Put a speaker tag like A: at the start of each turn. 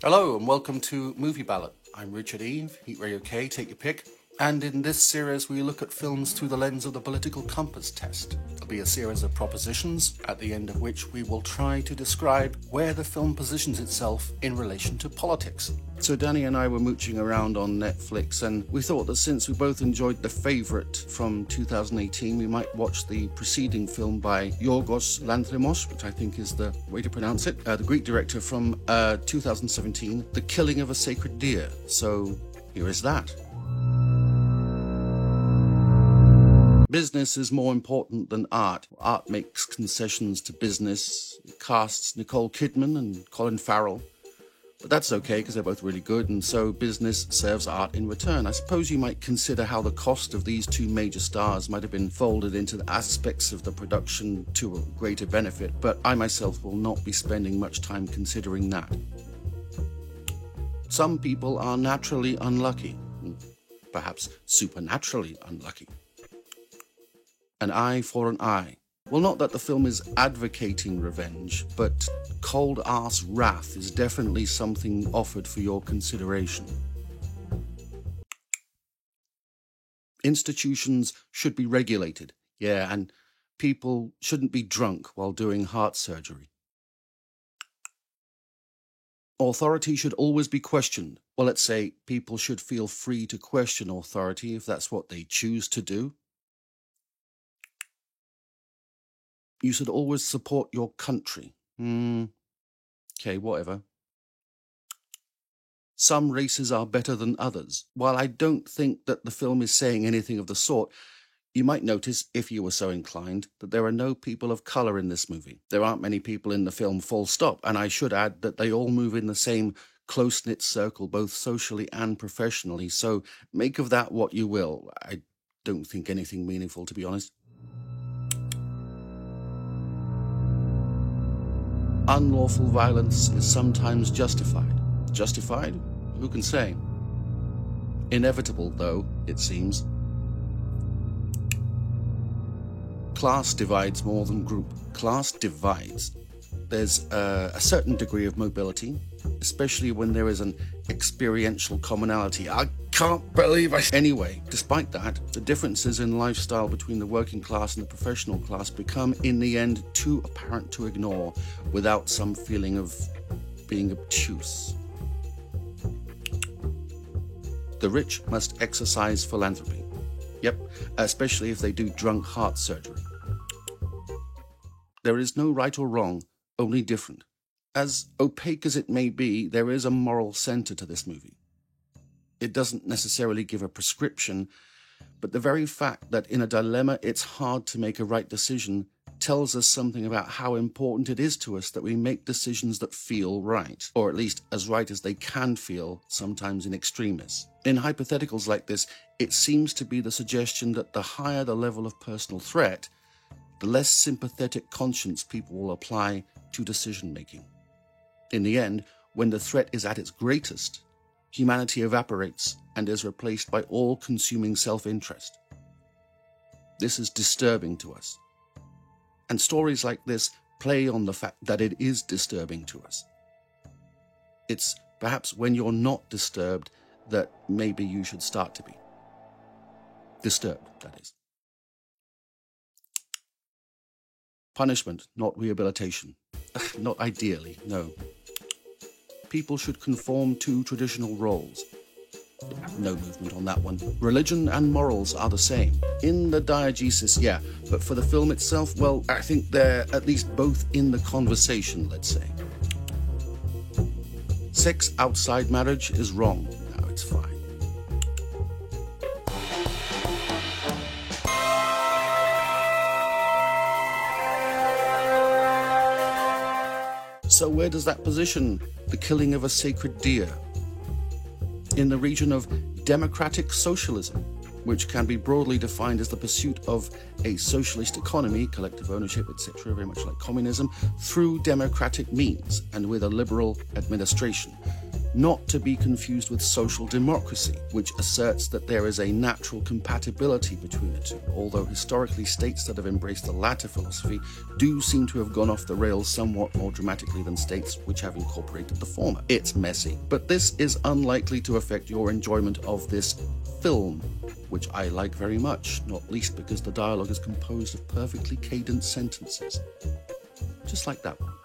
A: Hello and welcome to Movie Ballot. I'm Richard Eve, Heat Ray OK, take your pick. And in this series we look at films through the lens of the political compass test. It'll be a series of propositions, at the end of which we will try to describe where the film positions itself in relation to politics. So Danny and I were mooching around on Netflix and we thought that since we both enjoyed The Favourite from 2018, we might watch the preceding film by Yorgos Lanthimos, which I think is the way to pronounce it, the Greek director from 2017, The Killing of a Sacred Deer. So here is that. Business is more important than art. Art makes concessions to business. It casts Nicole Kidman and Colin Farrell. But that's okay because they're both really good, and so business serves art in return. I suppose you might consider how the cost of these two major stars might have been folded into the aspects of the production to a greater benefit, but I myself will not be spending much time considering that. Some people are naturally unlucky, perhaps supernaturally unlucky. An eye for an eye. Well, not that the film is advocating revenge, but cold-ass wrath is definitely something offered for your consideration. Institutions should be regulated, yeah, and people shouldn't be drunk while doing heart surgery. Authority should always be questioned. Well, let's say people should feel free to question authority if that's what they choose to do. You should always support your country. Okay, whatever. Some races are better than others. While I don't think that the film is saying anything of the sort, you might notice, if you were so inclined, that there are no people of colour in this movie. There aren't many people in the film, full stop, and I should add that they all move in the same close-knit circle, both socially and professionally, so make of that what you will. I don't think anything meaningful, to be honest. Unlawful violence is sometimes justified. Justified? Who can say? Inevitable, though, it seems. Class divides more than group. Class divides. There's a certain degree of mobility, especially when there is an experiential commonality. I can't believe I... Anyway, despite that, the differences in lifestyle between the working class and the professional class become, in the end, too apparent to ignore without some feeling of being obtuse. The rich must exercise philanthropy. Yep, especially if they do drunk heart surgery. There is no right or wrong, only different. As opaque as it may be, there is a moral center to this movie. It doesn't necessarily give a prescription, but the very fact that in a dilemma it's hard to make a right decision tells us something about how important it is to us that we make decisions that feel right, or at least as right as they can feel, sometimes in extremis. In hypotheticals like this, it seems to be the suggestion that the higher the level of personal threat, the less sympathetic conscience people will apply to decision-making. In the end, when the threat is at its greatest, humanity evaporates and is replaced by all-consuming self-interest. This is disturbing to us. And stories like this play on the fact that it is disturbing to us. It's perhaps when you're not disturbed that maybe you should start to be. Disturbed, that is. Punishment, not rehabilitation. Not ideally, no. People should conform to traditional roles. No movement on that one. Religion and morals are the same. In the diegesis, yeah, but for the film itself, well, I think they're at least both in the conversation, let's say. Sex outside marriage is wrong. No, it's fine. So where does that position The Killing of a Sacred Deer? In the region of democratic socialism, which can be broadly defined as the pursuit of a socialist economy, collective ownership, etc., very much like communism, through democratic means and with a liberal administration. not to be confused with social democracy, which asserts that there is a natural compatibility between the two, although historically states that have embraced the latter philosophy do seem to have gone off the rails somewhat more dramatically than states which have incorporated the former. It's messy, but this is unlikely to affect your enjoyment of this film, which I like very much, not least because the dialogue is composed of perfectly cadenced sentences. Just like that one.